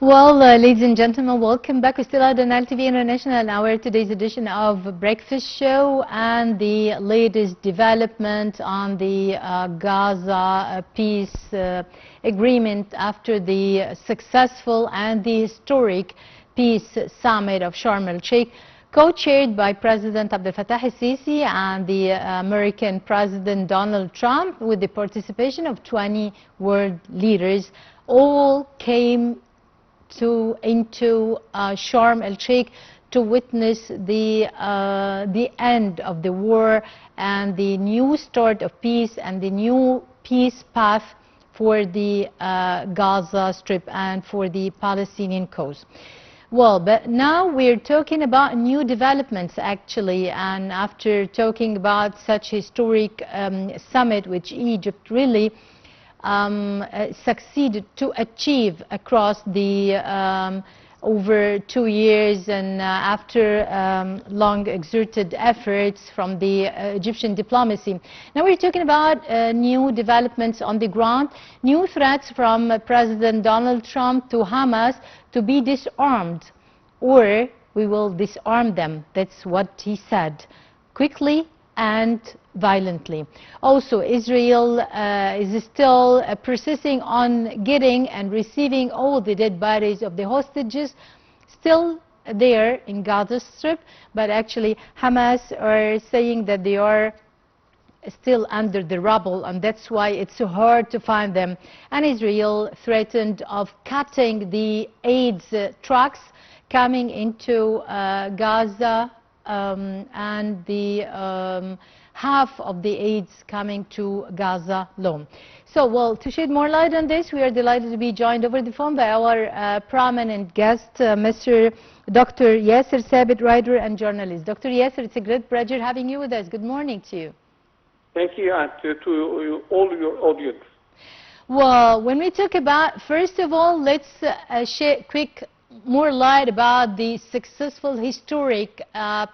Well, ladies and gentlemen, welcome back. We still are the Nile TV International and our today's edition of Breakfast Show and the latest development on the Gaza peace agreement after the successful and the historic peace summit of Sharm el-Sheikh, co-chaired by President Abdel Fattah el-Sisi and the American President Donald Trump, with the participation of 20 world leaders. All came into Sharm el-Sheikh to witness the end of the war and the new start of peace and the new peace path for the Gaza Strip and for the Palestinian cause. Well, but now we're talking about new developments actually, and after talking about such historic summit which Egypt really succeeded to achieve across the over 2 years, and after long exerted efforts from the Egyptian diplomacy. Now we're talking about new developments on the ground, new threats from President Donald Trump to Hamas to be disarmed, or we will disarm them. That's what he said, quickly and violently. Also, Israel is still persisting on getting and receiving all the dead bodies of the hostages still there in Gaza Strip, but actually Hamas are saying that they are still under the rubble, and that's why it's so hard to find them. And Israel threatened of cutting the aid trucks coming into Gaza, and the half of the aids coming to Gaza alone. So, well, to shed more light on this, we are delighted to be joined over the phone by our prominent guest, Mr. Dr. Yasser Sabet, writer and journalist. Dr. Yasser, it's a great pleasure having you with us. Good morning to you. Thank you, and to all your audience. Well, when we talk about, first of all, let's share quick more light about the successful historic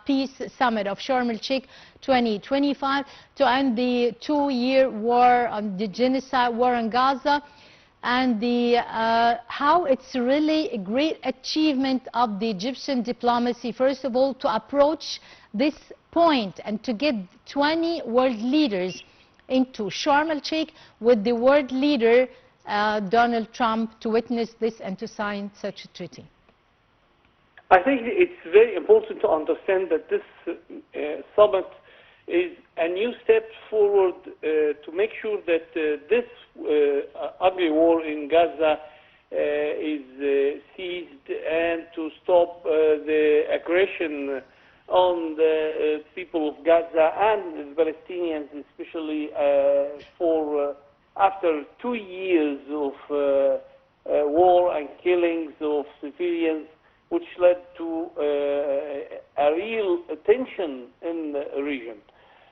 peace summit of Sharm el-Sheikh 2025 to end the 2-year war on the genocide war in Gaza, and the how it's really a great achievement of the Egyptian diplomacy, first of all, to approach this point and to get 20 world leaders into Sharm el-Sheikh with the world leader Donald Trump to witness this and to sign such a treaty. I think it's very important to understand that this summit is a new step forward to make sure that this ugly war in Gaza is seized, and to stop the aggression on the people of Gaza and the Palestinians, especially for after 2 years of war and killings of civilians, which led to a real tension in the region.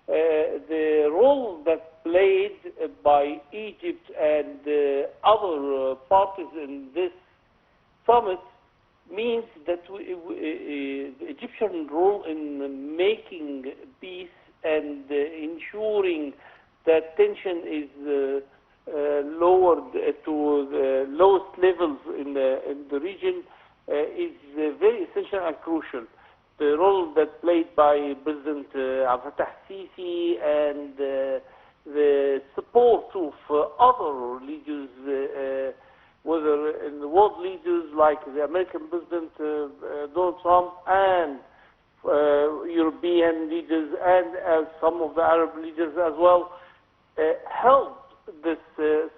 The role that played by Egypt and other parties in this summit means that the Egyptian role in making peace and ensuring that tension is lowered to the lowest levels in the region is very essential and crucial. The role that played by President Abdel Fattah el-Sisi and the support of other leaders, whether in the world leaders like the American President Donald Trump and European leaders and some of the Arab leaders as well, helped this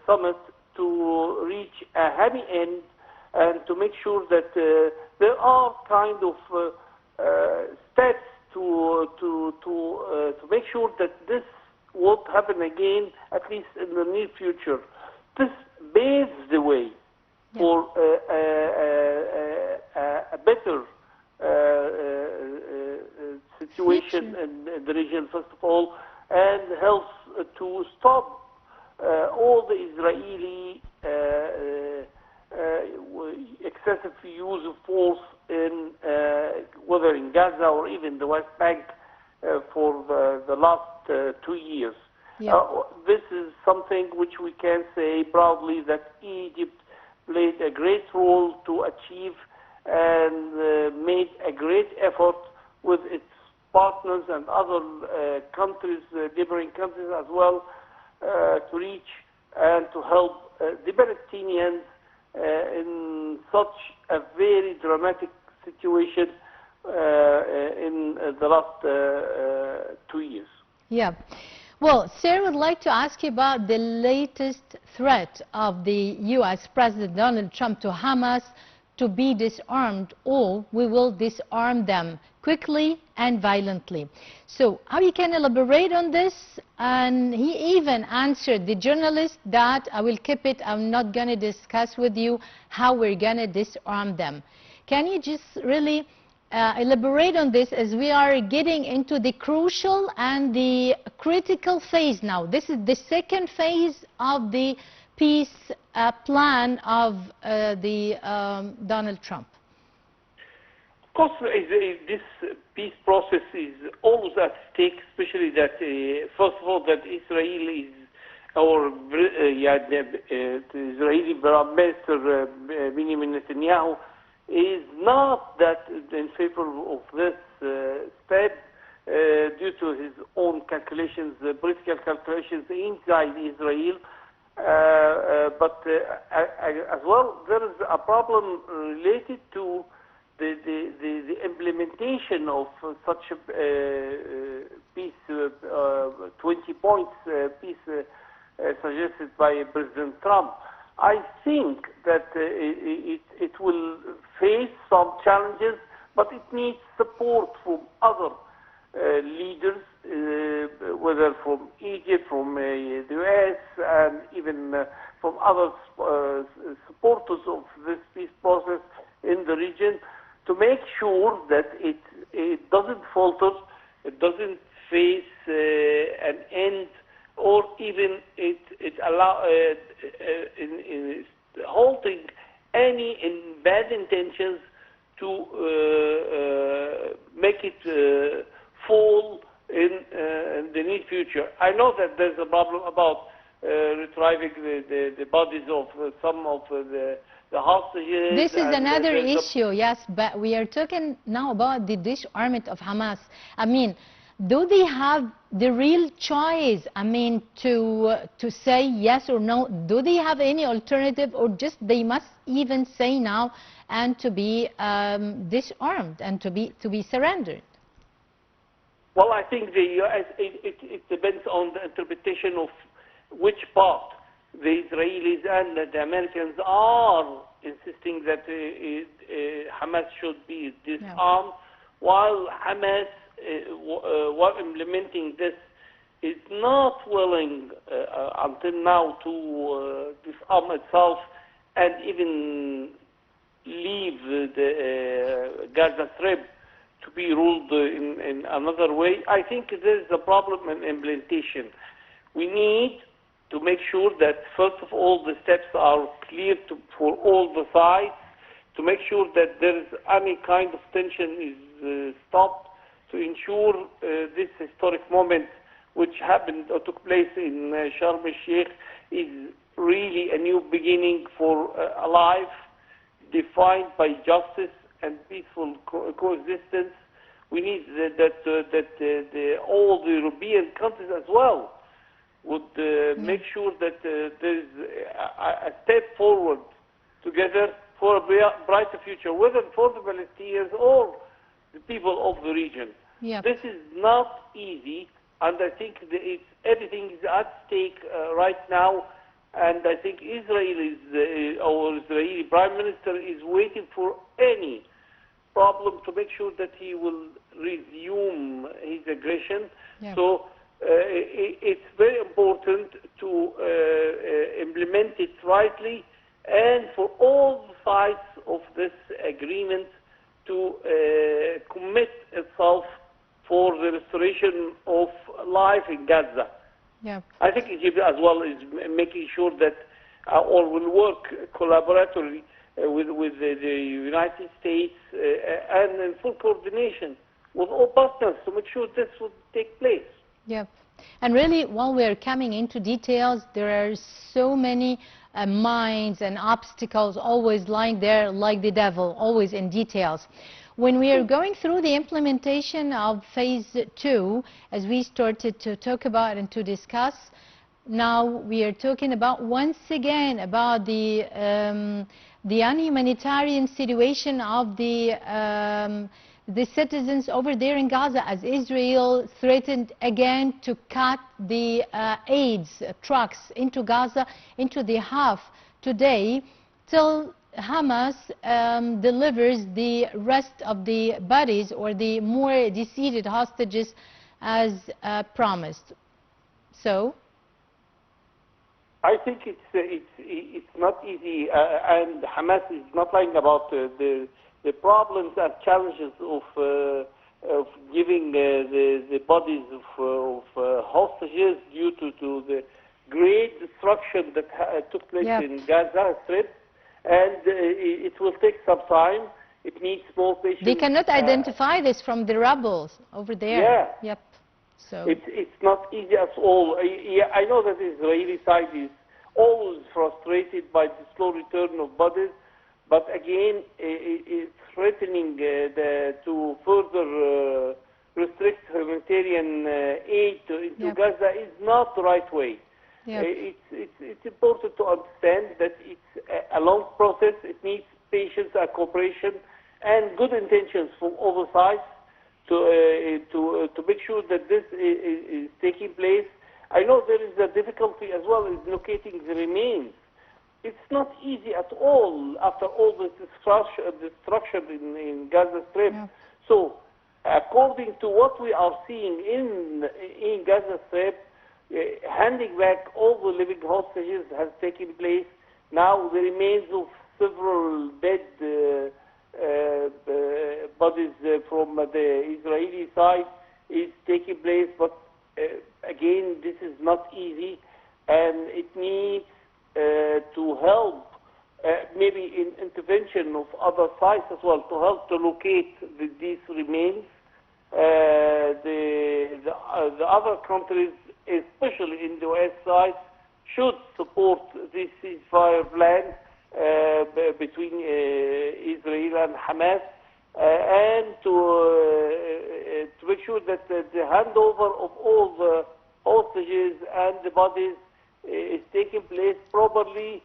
summit to reach a happy end and to make sure that there are kind of steps to make sure that this won't happen again, at least in the near future. This paves the way for a better situation in the region, first of all, and helps to stop all the Israeli excessive use of force in whether in Gaza or even the West Bank for the last 2 years. This is something which we can say proudly that Egypt played a great role to achieve and made a great effort with its partners and other countries, neighboring countries as well, to reach and to help the Palestinians in such a very dramatic situation in the last 2 years. Yeah. Well, Sarah would like to ask you about the latest threat of the U.S. President Donald Trump to Hamas to be disarmed, or we will disarm them quickly and violently. So how you can elaborate on this? And he even answered the journalist that I will keep it, I'm not going to discuss with you how we're going to disarm them. Can you just really elaborate on this, as we are getting into the crucial and the critical phase now? This is the second phase of the peace plan of Donald Trump. Of course, this peace process is always at stake, especially that, first of all, that Israel is, the Israeli Prime Minister Benjamin Netanyahu is not that in favor of this step due to his own calculations, political calculations inside Israel. But as well, there is a problem related to the implementation of such a peace, 20 points peace suggested by President Trump. I think that it will face some challenges, but it needs support from other leaders, whether from Egypt, from the US, and even from other supporters of this peace process in the region, to make sure that it doesn't falter, it doesn't face an end, or even it in halting any bad intentions to make it fall in the near future. I know that there's a problem about retrieving the bodies of some of the hostages. This is another issue, yes, but we are talking now about the disarmament of Hamas. I mean, do they have the real choice, I mean, to say yes or no? Do they have any alternative, or just they must even say now and to be disarmed and to be surrendered? Well, I think it depends on the interpretation of which part the Israelis and the Americans are insisting that Hamas should be disarmed, while Hamas, while implementing this, is not willing until now to disarm itself and even leave the Gaza Strip to be ruled in another way. I think there is a problem in implementation. We need to make sure that, first of all, the steps are clear for all the sides, to make sure that there is any kind of tension is stopped, to ensure this historic moment which happened or took place in Sharm el-Sheikh is really a new beginning for a life defined by justice and peaceful coexistence. We need that all the European countries as well would make sure that there is a step forward together for a brighter future, whether for the Palestinians or the people of the region. Yep. This is not easy, and I think everything is at stake right now. And I think our Israeli Prime Minister is waiting for any problem to make sure that he will resume his aggression. Yeah. So it's very important to implement it rightly, and for all sides of this agreement to commit itself for the restoration of life in Gaza. Yeah. I think Egypt as well is making sure that or will work collaboratively with the United States and in full coordination with all partners to make sure this will take place. Yep. And really, while we're coming into details, there are so many mines and obstacles always lying there like the devil, always in details. When we are going through the implementation of phase 2, as we started to talk about and to discuss, now we are talking about once again about the unhumanitarian situation of the citizens over there in Gaza, as Israel threatened again to cut the aid trucks into Gaza into the half today till Hamas delivers the rest of the bodies or the more deceased hostages as promised. So I think it's not easy, and Hamas is not lying about the problems and challenges of giving the bodies of hostages due to the great destruction that took place in Gaza Strip, and it will take some time. It needs more patience. They cannot identify this from the rebels over there. Yeah. Yep. So it's not easy at all. I know that the Israeli side is always frustrated by the slow return of bodies, but again, it's threatening to further restrict humanitarian aid into Gaza is not the right way. It's important to understand that it's a long process. It needs patience and cooperation and good intentions from all sides to make sure that this is taking place. I know there is a difficulty as well in locating the remains. It's not easy at all after all this destruction in Gaza Strip. So, according to what we are seeing in Gaza Strip, handing back all the living hostages has taken place. Now the remains of several dead bodies from the Israeli side is taking place, but again, this is not easy, and it needs to help, maybe in intervention of other sides as well, to help to locate these remains. The other countries, especially in the West side, should support this ceasefire plan between Israel and Hamas, and to make sure that the handover of all the hostages and the bodies is taking place properly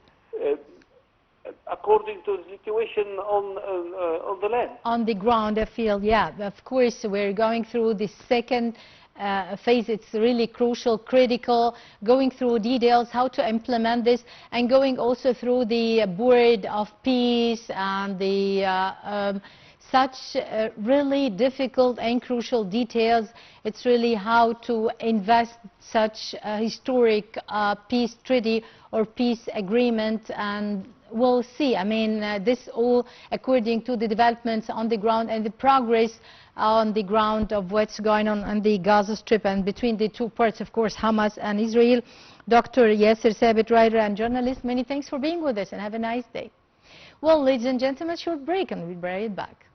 according to the situation on the land. On the ground, I feel, yeah, of course, we're going through the second phase. It's really crucial, critical, going through details, how to implement this, and going also through the board of peace and the such really difficult and crucial details. It's really how to invest such a historic peace treaty or peace agreement, and we'll see. I mean, this all according to the developments on the ground and the progress on the ground of what's going on the Gaza Strip and between the two parts, of course, Hamas and Israel. Dr. Yasser Sabet, writer and journalist, many thanks for being with us, and have a nice day. Well, ladies and gentlemen, short break, and we'll be right back.